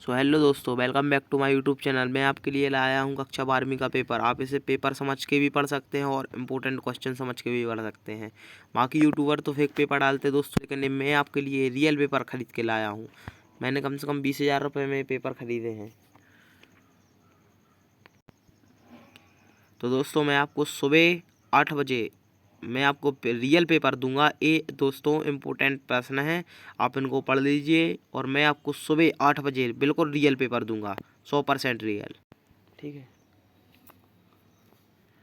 सो hello दोस्तों, welcome back to my YouTube channel. मैं आपके लिए लाया हूं कक्षा 12वीं का पेपर। आप इसे पेपर समझ के भी पढ़ सकते हैं और इम्पोर्टेंट क्वेश्चन समझ के भी पढ़ सकते हैं। बाकी यूट्यूबर तो फेक पेपर डालते हैं दोस्तों, लेकिन मैं आपके लिए रियल पेपर खरीद के लाया हूं। मैंने कम से कम 20,000 रुपये में पेपर खरीदे हैं। तो दोस्तों मैं आपको सुबह 8 बजे मैं आपको रियल पेपर दूंगा। ये दोस्तों इम्पोर्टेंट प्रश्न है, आप इनको पढ़ लीजिए और मैं आपको सुबह 8 बजे बिल्कुल रियल पेपर दूंगा, 100% रियल। ठीक है।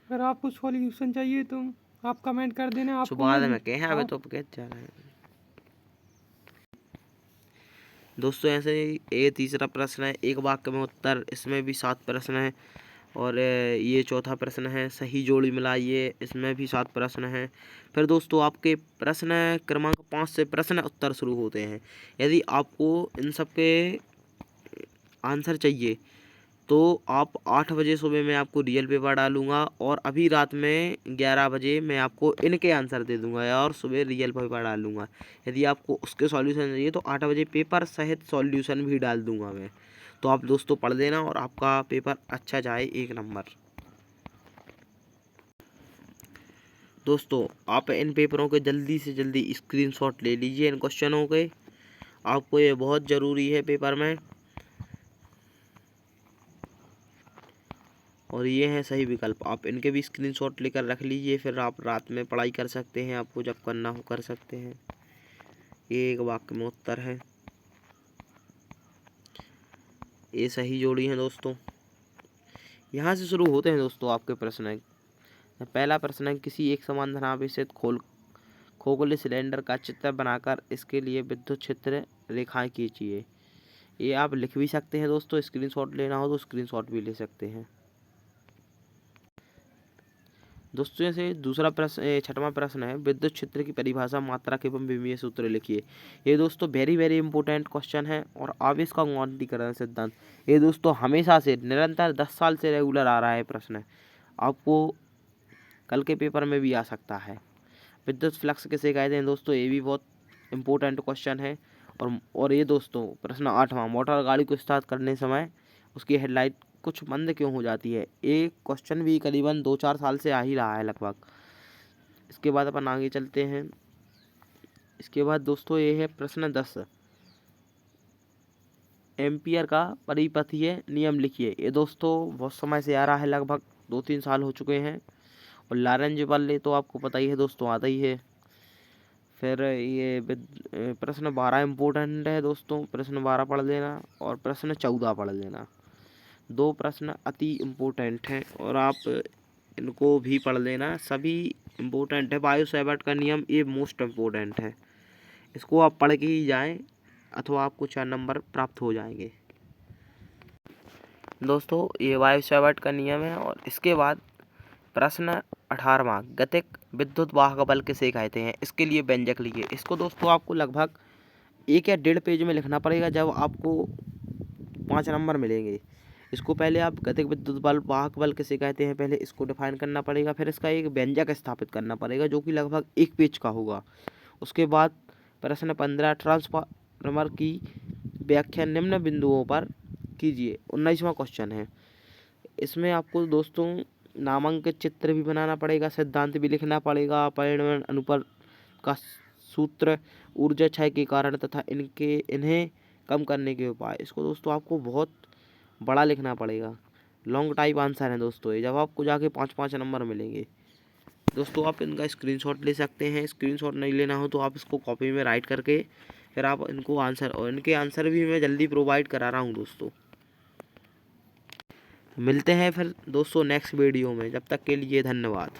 अगर आपको सॉल्यूशन चाहिए तो आप कमेंट कर देना। आपको बाद में कहें अबे तो कह जा रहे हैं दोस्तों। ऐसे ये तीसरा प्रश्न है, एक वाक्य में उत्तर। इसमें भी 7 प्रश्न है। और ये चौथा प्रश्न है, सही जोड़ी मिलाइए। इसमें भी 7 प्रश्न हैं। फिर दोस्तों आपके प्रश्न क्रमांक 5 से प्रश्न उत्तर शुरू होते हैं। यदि आपको इन सब के आंसर चाहिए तो आप 8 बजे सुबह मैं आपको रियल पेपर डालूंगा और अभी रात में 11 बजे मैं आपको इनके आंसर दे दूंगा और सुबह रियल पेपर डालूंगा। यदि आपको उसके सॉल्यूशन चाहिए तो 8 बजे पेपर सहित सॉल्यूशन भी डाल दूंगा मैं। तो आप दोस्तों पढ़ देना और आपका पेपर अच्छा जाए, 1 नंबर। दोस्तों आप इन पेपरों के जल्दी से जल्दी स्क्रीनशॉट ले लीजिए इन क्वेश्चनों के, आपको ये बहुत ज़रूरी है पेपर में। और ये है सही विकल्प, आप इनके भी स्क्रीनशॉट लेकर रख लीजिए, फिर आप रात में पढ़ाई कर सकते हैं। आपको जब करना हो कर सकते हैं। ये एक वाक्य में उत्तर है, ये सही जोड़ी है दोस्तों। यहाँ से शुरू होते हैं दोस्तों आपके प्रश्न। पहला प्रश्न है, किसी एक समान धनावेशित खोखले सिलेंडर का चित्र बनाकर इसके लिए विद्युत क्षेत्र रेखाएं खींचिए। ये आप लिख भी सकते हैं दोस्तों, स्क्रीनशॉट लेना हो तो स्क्रीनशॉट भी ले सकते हैं दोस्तों। जैसे दूसरा प्रश्न, छठवां प्रश्न है, विद्युत क्षेत्र की परिभाषा, मात्रक एवं विमीय सूत्र लिखिए। ये दोस्तों वेरी वेरी इंपॉर्टेंट क्वेश्चन है। और आवेश का क्वांटीकरण सिद्धांत, ये दोस्तों हमेशा से निरंतर 10 साल से रेगुलर आ रहा है प्रश्न, आपको कल के पेपर में भी आ सकता है। विद्युत फ्लक्स किसे कहते हैं दोस्तों, ये भी बहुत इंपॉर्टेंट क्वेश्चन है। और ये दोस्तों प्रश्न 8वां, मोटर गाड़ी को स्टार्ट करने समय उसकी हेडलाइट कुछ मंद क्यों हो जाती है। एक क्वेश्चन भी करीबन 2-4 साल से आ ही रहा है लगभग। इसके बाद अपन आगे चलते हैं। इसके बाद दोस्तों ये है प्रश्न 10, एम्पियर का परिपथीय नियम लिखिए। ये दोस्तों बहुत समय से आ रहा है, लगभग 2-3 साल हो चुके हैं। और लॉरेंज बल्ले तो आपको पता ही है दोस्तों, आता ही है। फिर ये प्रश्न 12 इम्पोर्टेंट है दोस्तों, प्रश्न 12 पढ़ लेना और प्रश्न 14 पढ़ लेना। 2 प्रश्न अति इम्पोर्टेंट हैं और आप इनको भी पढ़ लेना, सभी इम्पोर्टेंट है। बायो सेवर्ट का नियम ये मोस्ट इम्पोर्टेंट है, इसको आप पढ़ के ही जाएं अथवा आपको 4 नंबर प्राप्त हो जाएंगे दोस्तों। ये बायो सेवर्ट का नियम है। और इसके बाद प्रश्न 18वां, गतिक विद्युत वाहक बल किसे कहते हैं। इसके लिए व्यंजक लिखिए। इसको दोस्तों आपको लगभग 1 या 1.5 पेज में लिखना पड़ेगा, जब आपको 5 नंबर मिलेंगे। इसको पहले आप गतिक विद्युत बल वाहक बल किसे कहते हैं, पहले इसको डिफाइन करना पड़ेगा। फिर इसका एक व्यंजक स्थापित करना पड़ेगा जो कि लगभग 1 पेज का होगा। उसके बाद प्रश्न 15, ट्रांसफार्मर की व्याख्या निम्न बिंदुओं पर कीजिए। 19वां क्वेश्चन है। इसमें आपको दोस्तों नामांकित चित्र भी बनाना पड़ेगा, सिद्धांत भी लिखना पड़ेगा, परिमाण अनुपात का सूत्र, ऊर्जा क्षय के कारण तथा इन्हें कम करने के उपाय। इसको दोस्तों आपको बहुत बड़ा लिखना पड़ेगा, लॉन्ग टाइप आंसर है दोस्तों ये, जब आपको जाके 5-5 नंबर मिलेंगे। दोस्तों आप इनका स्क्रीनशॉट ले सकते हैं, स्क्रीनशॉट नहीं लेना हो तो आप इसको कॉपी में राइट करके फिर आप इनको आंसर, और इनके आंसर भी मैं जल्दी प्रोवाइड करा रहा हूँ दोस्तों। मिलते हैं फिर दोस्तों नेक्स्ट वीडियो में, जब तक के लिए धन्यवाद।